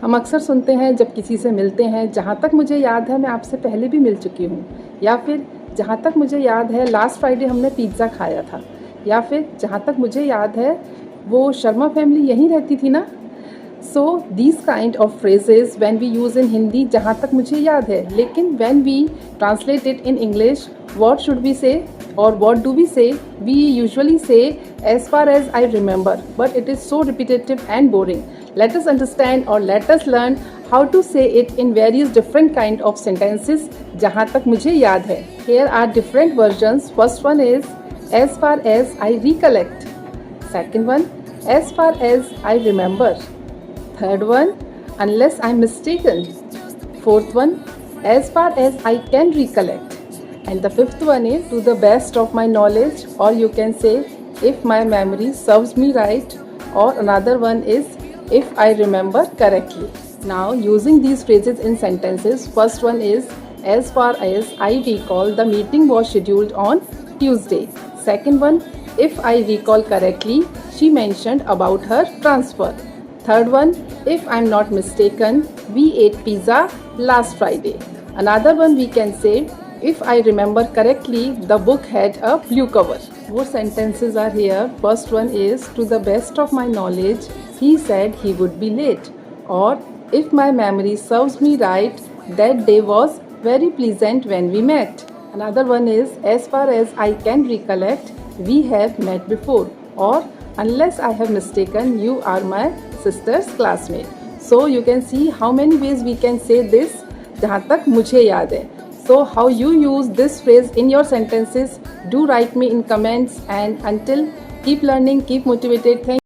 हम अक्सर सुनते हैं जब किसी से मिलते हैं, जहाँ तक मुझे याद है मैं आपसे पहले भी मिल चुकी हूँ, या फिर जहाँ तक मुझे याद है लास्ट फ्राइडे हमने पिज़्ज़ा खाया था, या फिर जहाँ तक मुझे याद है वो शर्मा फैमिली यहीं रहती थी ना। So these kind of phrases when we use in Hindi, जहाँ तक मुझे याद है, लेकिन when we translate it in English, what should we say or what do we say? We usually say as far as I remember, but it is so repetitive and boring. Let us understand or let us learn how to say it in various different kind of sentences जहाँ तक मुझे याद है. Here are different versions. First one is as far as I recollect. Second one, as far as I remember. Third one, unless I'm mistaken. Fourth one, as far as I can recollect. And the fifth one is to the best of my knowledge, or you can say if my memory serves me right, or another one is if I remember correctly. Now using these phrases in sentences, first one is as far as I recall the meeting was scheduled on Tuesday. Second one, if I recall correctly, she mentioned about her transfer. Third one, if I'm not mistaken, we ate pizza last Friday. Another one we can say, if I remember correctly, the book had a blue cover. More sentences are here. First one is, to the best of my knowledge, he said he would be late. Or, if my memory serves me right, that day was very pleasant when we met. Another one is, as far as I can recollect, we have met before. Or, unless I have mistaken, you are my sister's classmate. So you can see how many ways we can say this, जहाँ तक मुझे याद है. So how you use this phrase in your sentences, do write me in comments, and until keep learning, keep motivated. Thank you.